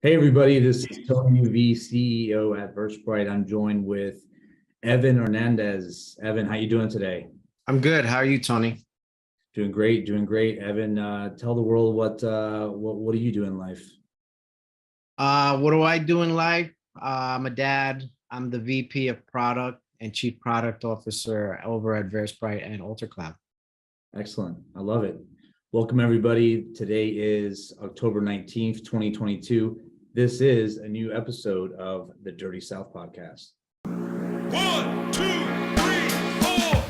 Hey everybody, this is Tony V, CEO at VerSprite. I'm joined with Evin Hernandez. Evin, how you doing today? I'm good. How are you, Tony? Doing great, doing great. Evin, tell the world what do you do in life? What do I do in life? I'm a dad. I'm the VP of Product and Chief Product Officer over at VerSprite and AlterCloud. Excellent, I love it. Welcome everybody. Today is October 19th, 2022. This is a new episode of the Dirty South podcast. 1, 2, 3, 4.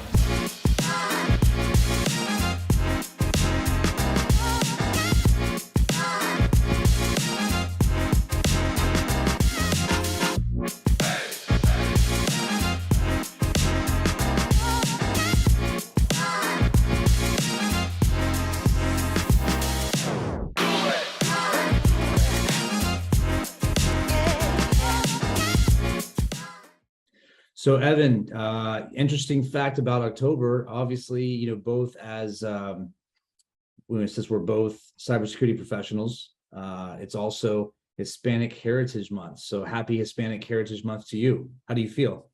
So Evin, interesting fact about October, obviously, both as, since we're both cybersecurity professionals, it's also Hispanic Heritage Month. So happy Hispanic Heritage Month to you. How do you feel?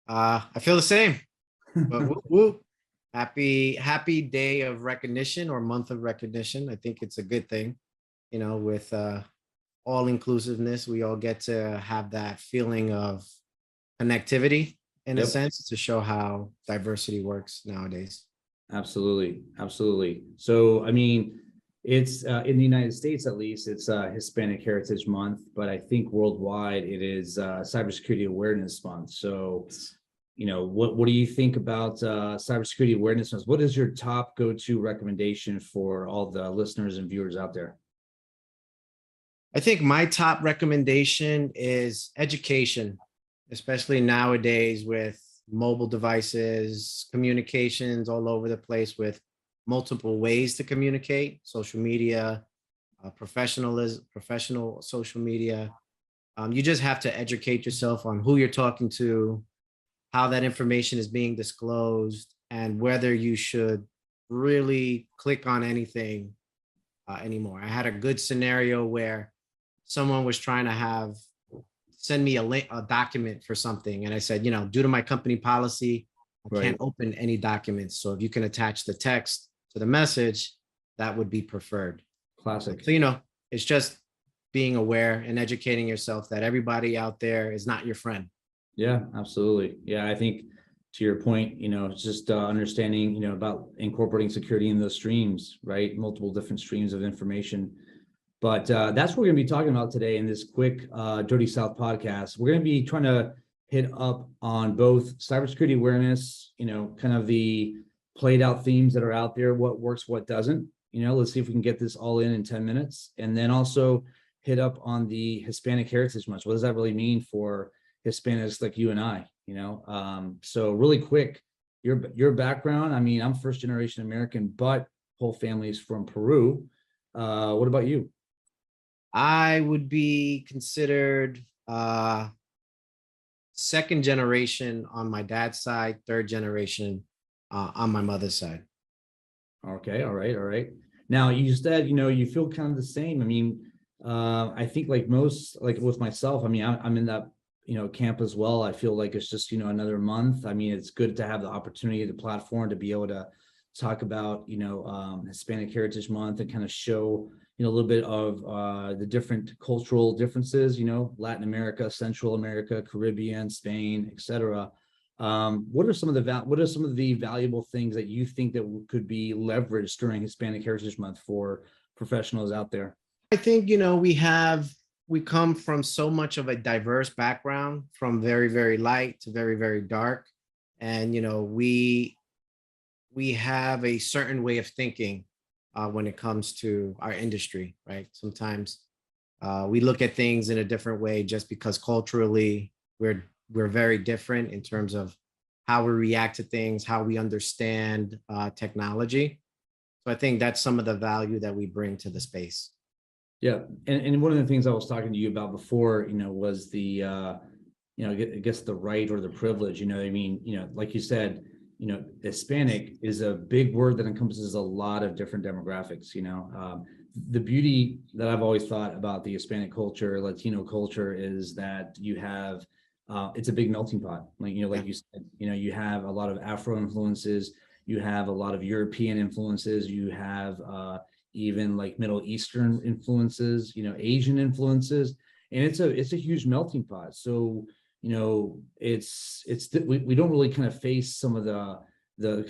I feel the same. But whoop, whoop. Happy day of recognition or month of recognition. I think it's a good thing, with all inclusiveness, we all get to have that feeling of connectivity in a sense to show how diversity works nowadays. Absolutely, absolutely. So, I mean, it's in the United States, at least, it's Hispanic Heritage Month, but I think worldwide it is Cybersecurity Awareness Month. So, what do you think about Cybersecurity Awareness Month? What is your top go-to recommendation for all the listeners and viewers out there? I think my top recommendation is education, especially nowadays with mobile devices, communications all over the place with multiple ways to communicate, social media, professional social media. You just have to educate yourself on who you're talking to, how that information is being disclosed, and whether you should really click on anything anymore. I had a good scenario where someone was trying to send me a document for something. And I said, due to my company policy, I can't open any documents. So if you can attach the text to the message, that would be preferred. Classic. So, it's just being aware and educating yourself that everybody out there is not your friend. Yeah, absolutely. Yeah, I think to your point, it's just understanding, about incorporating security in those streams, right? Multiple different streams of information. But that's what we're going to be talking about today in this quick Dirty South podcast. We're going to be trying to hit up on both cybersecurity awareness, kind of the played out themes that are out there, what works, what doesn't. Let's see if we can get this all in 10 minutes. And then also hit up on the Hispanic Heritage Month. What does that really mean for Hispanics like you and I? So really quick, your background. I mean, I'm first generation American, but whole family is from Peru. What about you? I would be considered second generation on my dad's side, third generation on my mother's side. Okay, all right. Now you said, you feel kind of the same. I mean, I think like most, like with myself, I mean, I'm in that, camp as well. I feel like it's just, another month. I mean, it's good to have the opportunity, the platform to be able to talk about, Hispanic Heritage Month and kind of show, a little bit of the different cultural differences, Latin America, Central America, Caribbean, Spain, etc. What are some of the valuable things that you think that could be leveraged during Hispanic Heritage Month for professionals out there? I think, we come from so much of a diverse background, from very, very light to very, very dark. And, we have a certain way of thinking when it comes to our industry, right? Sometimes we look at things in a different way just because culturally we're very different in terms of how we react to things, how we understand technology. So I think that's some of the value that we bring to the space. Yeah, and one of the things I was talking to you about before, was the, I guess the right or the privilege. I mean, like you said, Hispanic is a big word that encompasses a lot of different demographics. the beauty that I've always thought about the Hispanic culture, Latino culture, is that you have it's a big melting pot. Like, like you said, you have a lot of Afro influences, you have a lot of European influences, you have even like Middle Eastern influences, Asian influences, and it's a huge melting pot. So, we don't really kind of face some of the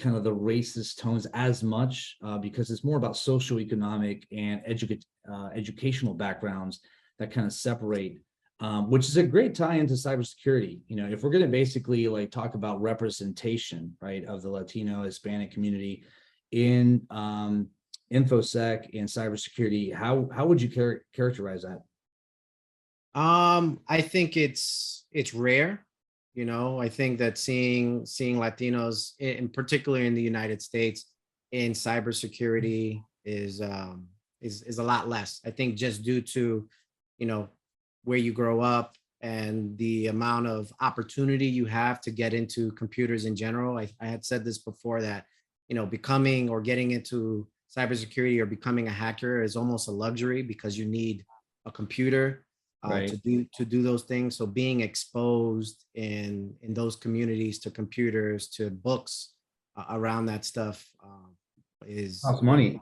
kind of the racist tones as much because it's more about socioeconomic and educational backgrounds that kind of separate, which is a great tie into cybersecurity. If we're going to basically like talk about representation, right, of the Latino Hispanic community in infosec and cybersecurity, how would you characterize that? I think it's rare. I think that seeing Latinos, in particular in the United States, in cybersecurity is a lot less. I think just due to, where you grow up and the amount of opportunity you have to get into computers in general. I had said this before that, becoming or getting into cybersecurity or becoming a hacker is almost a luxury because you need a computer Right. to do those things. So being exposed in those communities to computers, to books around that stuff is Costs money.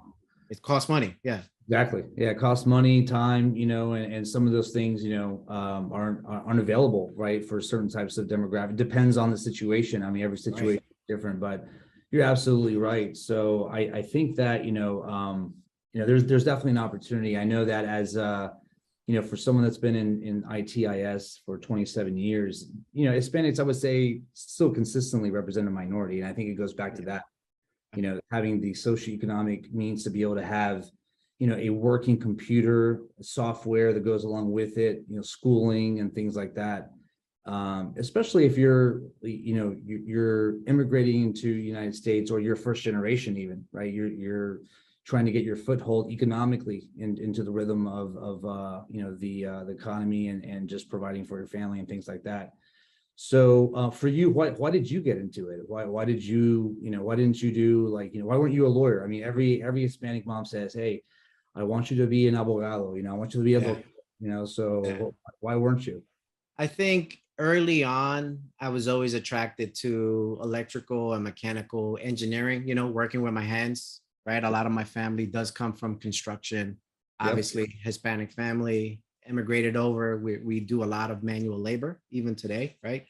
it costs money. Yeah. Exactly. Yeah, it costs money, time, and some of those things, aren't available, right, for certain types of demographic. Depends on the situation. I mean, every situation is different, but you're absolutely right. So I think that, there's definitely an opportunity. I know that as for someone that's been in ITIS for 27 years, Hispanics, I would say, still consistently represent a minority. And I think it goes back to that, having the socioeconomic means to be able to have, a working computer, software that goes along with it, schooling and things like that. Especially if you're immigrating into the United States, or you're first generation even, right? You're trying to get your foothold economically into the rhythm of the economy and just providing for your family and things like that. So for you, why did you get into it? Why did you, why didn't you do why weren't you a lawyer? I mean, every Hispanic mom says, hey, I want you to be an abogado, I want you to be a so why weren't you? I think early on, I was always attracted to electrical and mechanical engineering, working with my hands, right? A lot of my family does come from construction. Yep. Obviously, Hispanic family, immigrated over. We do a lot of manual labor even today, right?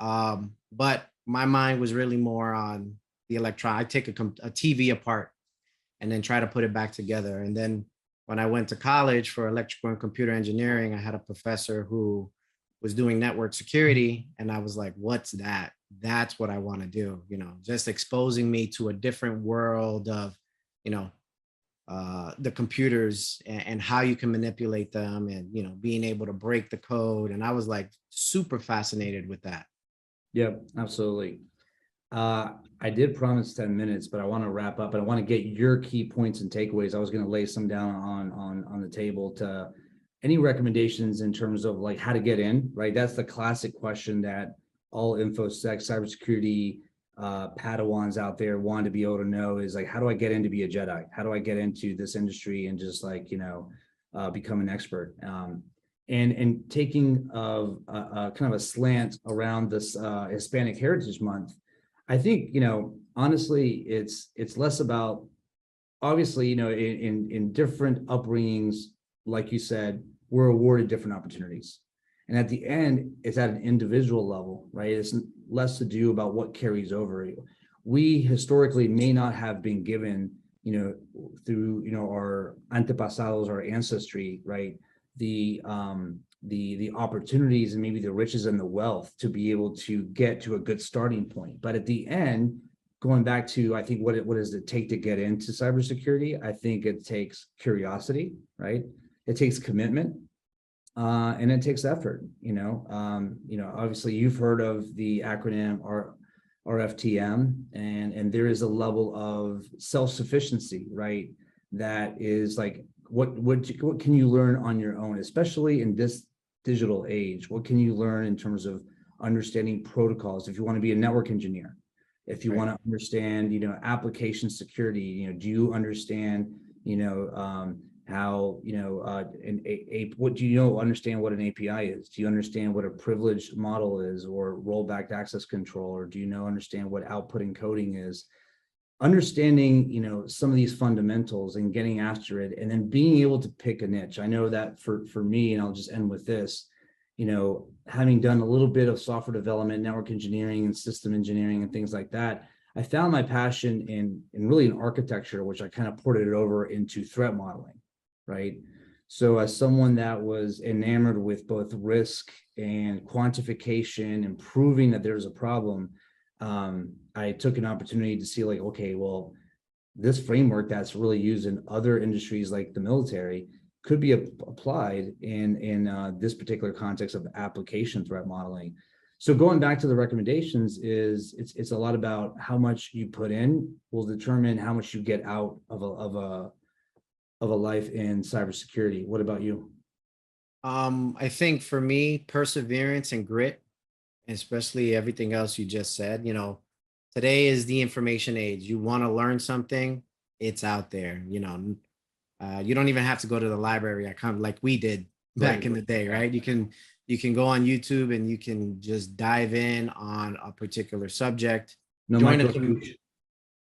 But my mind was really more on the electron. I take a TV apart and then try to put it back together. And then when I went to college for electrical and computer engineering, I had a professor who was doing network security. And I was like, what's that? That's what I want to do, just exposing me to a different world of, the computers and how you can manipulate them and, being able to break the code. And I was like super fascinated with that. Yep, absolutely. I did promise 10 minutes, but I want to wrap up and I want to get your key points and takeaways. I was going to lay some down on the table to any recommendations in terms of like how to get in, right? That's the classic question that all InfoSec cybersecurity Padawans out there want to be able to know is like, how do I get in to be a Jedi? How do I get into this industry and just become an expert? And taking kind of a slant around this Hispanic Heritage Month, I think, honestly, it's less about, obviously, in different upbringings, like you said, we're awarded different opportunities. And at the end, it's at an individual level, right? It's less to do about what carries over. We historically may not have been given, through, our antepasados, our ancestry, right? The opportunities and maybe the riches and the wealth to be able to get to a good starting point. But at the end, going back to, I think, what does it take to get into cybersecurity? I think it takes curiosity, right? It takes commitment, and it takes effort. Obviously you've heard of the acronym RFTM, and there is a level of self-sufficiency, right? That is like, what can you learn on your own, especially in this digital age? What can you learn in terms of understanding protocols? If you want to be a network engineer, if you want to understand, application security, do you understand, how, what do you know, understand what an API is? Do you understand what a privileged model is, or rollback access control? Or do you understand what output encoding is? Understanding, some of these fundamentals and getting after it, and then being able to pick a niche. I know that for me, and I'll just end with this, having done a little bit of software development, network engineering, and system engineering, and things like that, I found my passion in really in architecture, which I kind of ported it over into threat modeling, right? So as someone that was enamored with both risk and quantification and proving that there's a problem, I took an opportunity to see, like, okay, well, this framework that's really used in other industries like the military could be applied in this particular context of application threat modeling. So going back to the recommendations, it's a lot about how much you put in will determine how much you get out of a life in cybersecurity. What about you? I think for me, perseverance and grit, especially everything else you just said, today is the information age. You want to learn something, it's out there. You don't even have to go to the library. I kind of like we did back in the day, right? You can go on YouTube and you can just dive in on a particular subject. No Join a microfiche.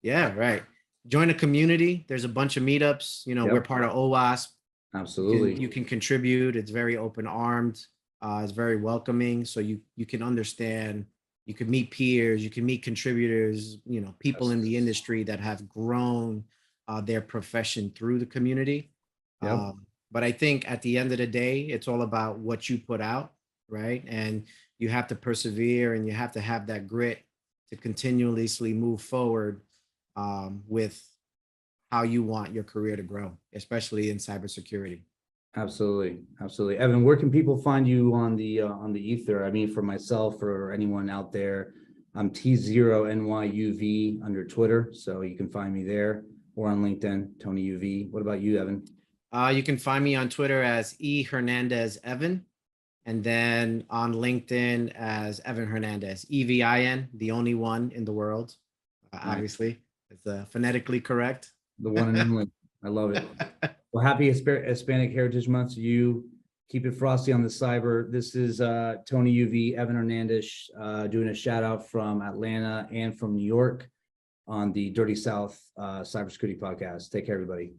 Yeah, right. Join a community. There's a bunch of meetups. Yep. We're part of OWASP. Absolutely. You can contribute. It's very open armed. It's very welcoming. So you can understand. You can meet peers. You can meet contributors. People in the industry that have grown their profession through the community. Yep. But I think at the end of the day, it's all about what you put out, right? And you have to persevere, and you have to have that grit to continuously move forward with how you want your career to grow, especially in cybersecurity. Absolutely. Absolutely. Evan, where can people find you on the ether? I mean, for myself or anyone out there, I'm T0NYUV under Twitter. So you can find me there, or on LinkedIn, Tony UV. What about you, Evan? You can find me on Twitter as E Hernandez Evin, and then on LinkedIn as Evin Hernandez, EVIN, the only one in the world. Obviously, it's phonetically correct. The one and only. I love it. Well, happy Hispanic Heritage Month to you. Keep it frosty on the cyber. This is Tony UV, Evin Hernandez, doing a shout out from Atlanta and from New York on the Dirty South Cybersecurity podcast. Take care, everybody.